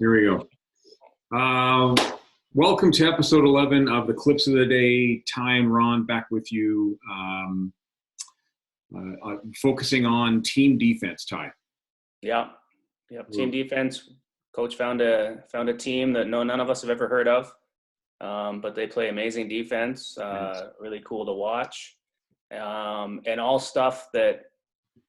Here we go. Welcome to episode 11 of the Clips of the Day. Ty and Ron back with you, focusing on team defense, Ty. Yeah. Team defense. Coach found a team that none of us have ever heard of, but they play amazing defense. Really cool to watch, and all stuff that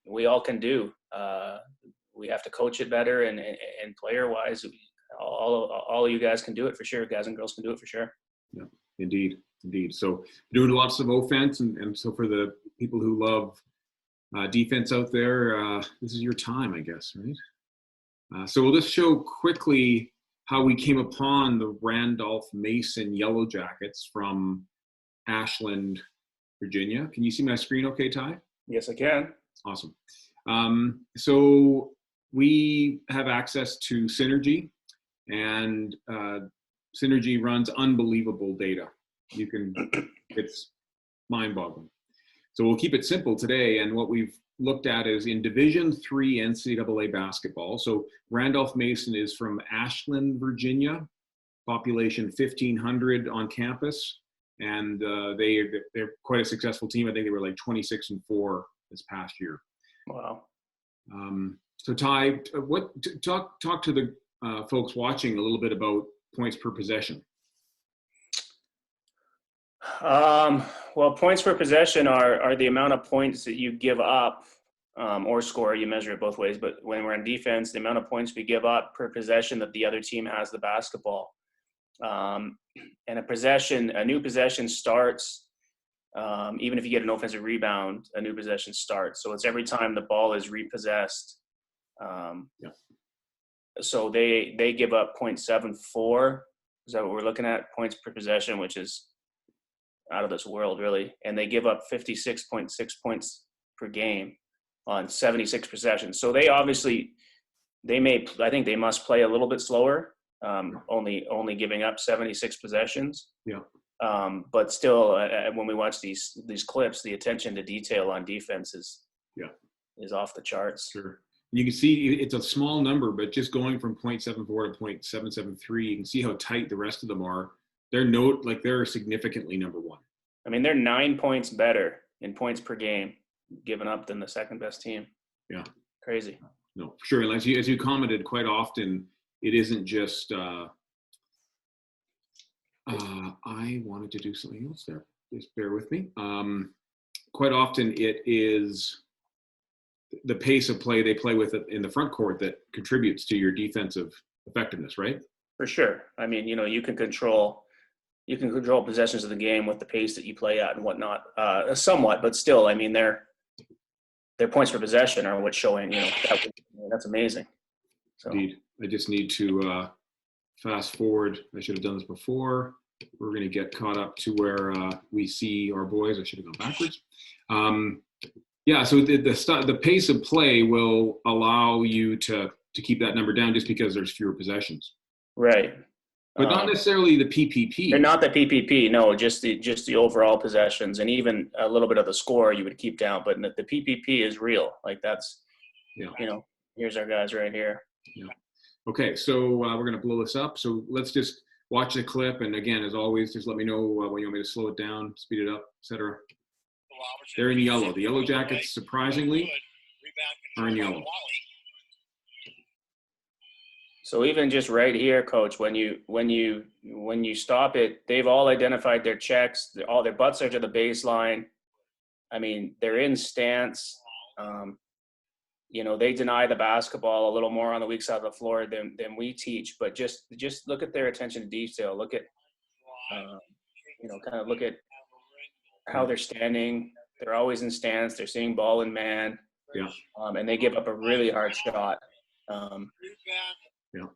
we all can do. We have to coach it better, and player-wise, all you guys can do it for sure. Guys and girls can do it for sure. Yeah, indeed. So doing lots of offense, and so for the people who love defense out there, this is your time, I guess, right? So we'll just show quickly how we came upon the Randolph Mason Yellow Jackets from Ashland, Virginia. Can you see my screen okay, Ty? Yes, I can. Awesome. So we have access to Synergy, and Synergy runs unbelievable data. It's mind-boggling. So we'll keep it simple today, and what we've looked at is in Division III NCAA basketball. So Randolph Mason is from Ashland, Virginia, population 1,500 on campus, and they're quite a successful team. I think they were like 26-4 this past year. Wow. So Ty, talk to the folks watching a little bit about points per possession. Well, points per possession are the amount of points that you give up or score. You measure it both ways, but when we're on defense, the amount of points we give up per possession that the other team has the basketball. And a new possession starts, even if you get an offensive rebound, a new possession starts. So it's every time the ball is repossessed. So they give up 0.74. Is that what we're looking at? Points per possession, which is out of this world, really. And they give up 56.6 points per game on 76 possessions. So I think they must play a little bit slower, only giving up 76 possessions. Yeah. But still, when we watch these clips, the attention to detail on defense is off the charts. Sure. You can see it's a small number, but just going from 0.74 to 0.773, you can see how tight the rest of them are. They're significantly number one. I mean, they're 9 points better in points per game given up than the second best team. Yeah. Crazy. No, for sure. And as you commented, quite often it isn't just I wanted to do something else there. Just bear with me. Quite often it is the pace of play they play with it in the front court that contributes to your defensive effectiveness, right? For sure. I mean, you can control possessions of the game with the pace that you play at and whatnot, somewhat, but still, I mean, their points per possession are what's showing, that's amazing. So. Indeed. I just need to fast forward. I should have done this before. We're going to get caught up to where we see our boys. I should have gone backwards. So the pace of play will allow you to keep that number down just because there's fewer possessions. Right. But not necessarily the PPP. They're not the PPP, no, just the overall possessions, and even a little bit of the score you would keep down. But the PPP is real. Like that's, here's our guys right here. Yeah. Okay, so we're going to blow this up. So let's just watch the clip. And again, as always, just let me know when you want me to slow it down, speed it up, etc. They're in yellow. The Yellow Jackets, surprisingly, are in yellow. So even just right here, Coach, when you stop it, they've all identified their checks. All their butts are to the baseline. I mean, they're in stance. They deny the basketball a little more on the weak side of the floor than we teach. But just look at their attention to detail. Look at, kind of look at how they're standing. They're always in stance. They're seeing ball in man. Yeah. And they give up a really hard shot. Yeah. I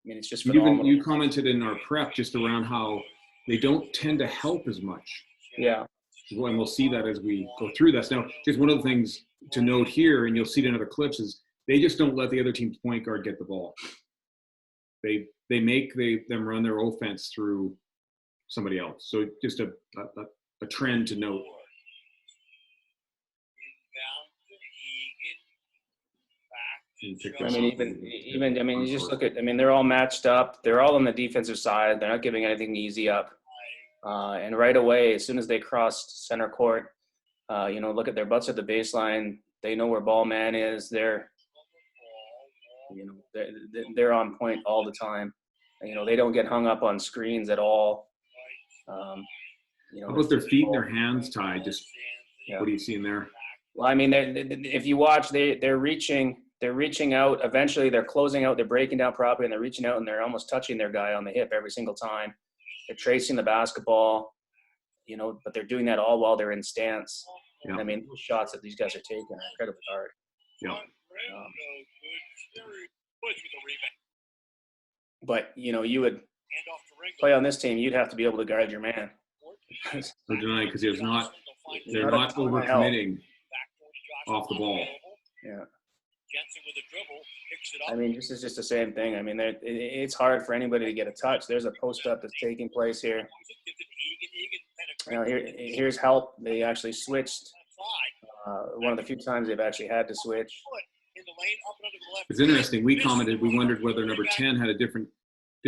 mean, it's just phenomenal. You commented in our prep just around how they don't tend to help as much. Yeah. And we'll see that as we go through this. Now, just one of the things to note here, and you'll see it in other clips, is they just don't let the other team's point guard get the ball. They make them run their offense through somebody else. So just a trend to note. and pick I this mean, up and I mean, you just front look at, I mean, they're all matched up. They're all on the defensive side. They're not giving anything easy up. And right away, as soon as they cross center court, you know, look at their butts at the baseline. They know where ball man is. They're, you know, they're on point all the time. And, you know, they don't get hung up on screens at all. You know, How about their feet and their hands tied? Just yeah. what are you seeing there? Well, I mean, if you watch, they're reaching out. Eventually, they're closing out. They're breaking down properly, and they're reaching out, and they're almost touching their guy on the hip every single time. They're tracing the basketball, you know, but they're doing that all while they're in stance. Yeah. I mean, those shots that these guys are taking are incredibly hard. Yeah. But you know, you would play on this team, you'd have to be able to guard your man. Or deny because they're not Not overcommitting off the ball. Yeah. I mean, this is just the same thing. I mean, it's hard for anybody to get a touch. There's a post up that's taking place here. You know, here's help. They actually switched. One of the few times they've actually had to switch. It's interesting. We commented. We wondered whether number 10 had a different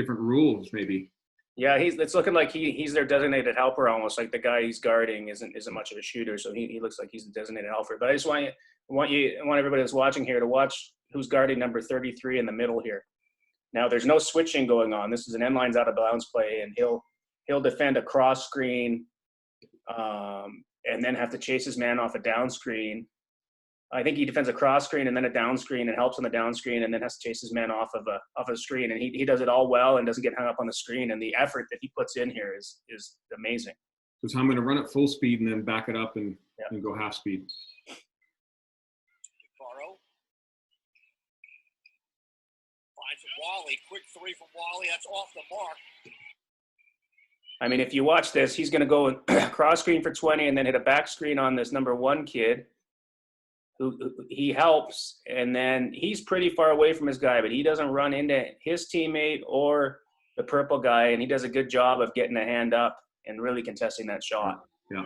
rules, maybe. Yeah, it's looking like he's their designated helper almost. Like the guy he's guarding isn't much of a shooter, so he looks like he's the designated helper. But I just want everybody that's watching here to watch who's guarding number 33 in the middle here. Now there's no switching going on. This is an end lines out of bounds play, and he'll defend a cross screen, and then have to chase his man off a down screen. I think he defends a cross screen and then a down screen and helps on the down screen and then has to chase his man off of a screen. And he does it all well and doesn't get hung up on the screen. And the effort that he puts in here is amazing. So I'm going to run at full speed and then back it up and go half speed. Finds Wally, quick three from Wally. That's off the mark. I mean, if you watch this, he's going to go cross screen for 20 and then hit a back screen on this number 1 kid. Who he helps, and then he's pretty far away from his guy, but he doesn't run into his teammate or the purple guy, and he does a good job of getting a hand up and really contesting that shot. Yeah,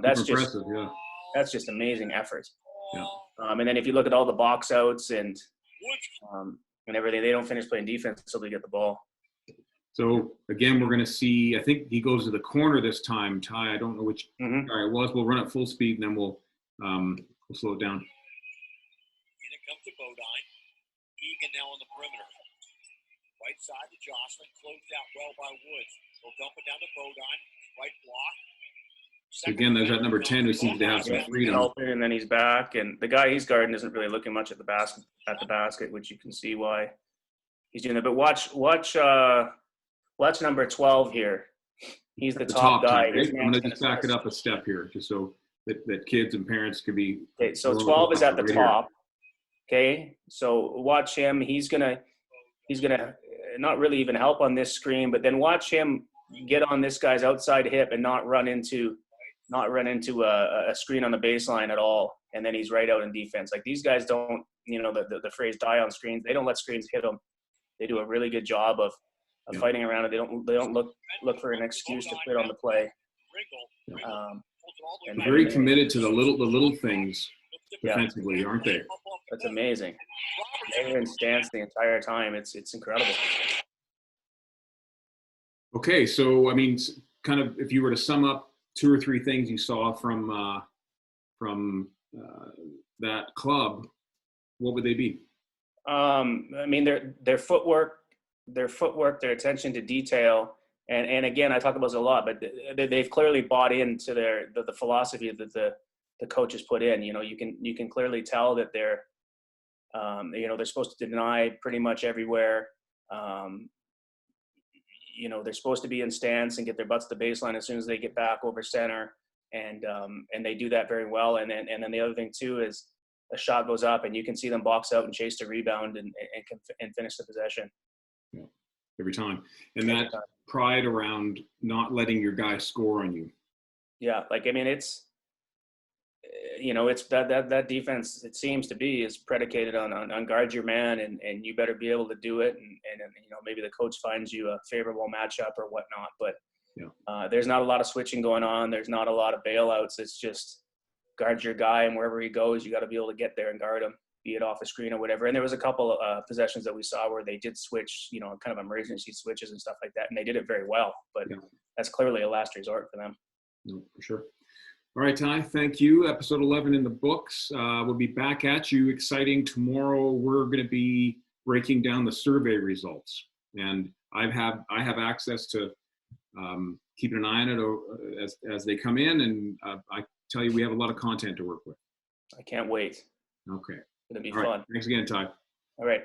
that's impressive. That's just amazing effort. Yeah. And then if you look at all the box outs and everything, they don't finish playing defense until they get the ball. So again, we're going to see. I think he goes to the corner this time. Ty, I don't know which guy it was. We'll run at full speed, and then we'll slow it down. In it comes to Bodine. Egan now on the perimeter. Right side to Jocelyn. Closed out well by Woods. He'll dump it down to Bodine. Right block. So again, there's that number 10 who seems to have some freedom. And then he's back. And the guy he's guarding isn't really looking much at the basket, which you can see why he's doing that. But watch number 12 here. He's the top guy. Right? I'm going to just back it up a step here, just so that kids and parents could be. Okay, so 12 is at the top. Okay, so watch him. He's gonna not really even help on this screen, but then watch him get on this guy's outside hip and not run into a screen on the baseline at all. And then he's right out in defense. Like these guys don't, you know, the phrase die on screens. They don't let screens hit them. They do a really good job of fighting around it. They don't look for an excuse to quit on the play. And very committed to the little things defensively, aren't they? That's amazing. They're in stance the entire time. It's incredible. Okay, so I mean, kind of, if you were to sum up 2 or 3 things you saw from that club, what would they be? I mean, their footwork, their attention to detail. And again, I talk about this a lot, but they've clearly bought into the philosophy that the coaches put in. You know, you can clearly tell that they're supposed to deny pretty much everywhere. You know, they're supposed to be in stance and get their butts to the baseline as soon as they get back over center, and they do that very well. And then the other thing too is a shot goes up and you can see them box out and chase the rebound and finish the possession. Yeah, every time. And that pride around not letting your guy score on you. Yeah, like I mean, it's that defense, it seems to be, is predicated on guard your man and you better be able to do it and you know, maybe the coach finds you a favorable matchup or whatnot, but there's not a lot of switching going on. There's not a lot of bailouts. It's just guard your guy, and wherever he goes, you got to be able to get there and guard him. be it off a screen or whatever. And there was a couple possessions that we saw where they did switch, kind of emergency switches and stuff like that, and they did it very well. But that's clearly a last resort for them. No, for sure. All right, Ty, thank you. Episode 11 in the books. We'll be back at you. Exciting. Tomorrow, we're going to be breaking down the survey results. And I have access to keeping an eye on it as they come in. And I tell you, we have a lot of content to work with. I can't wait. Okay. It'll be All fun. right. Thanks again, Ty. All right.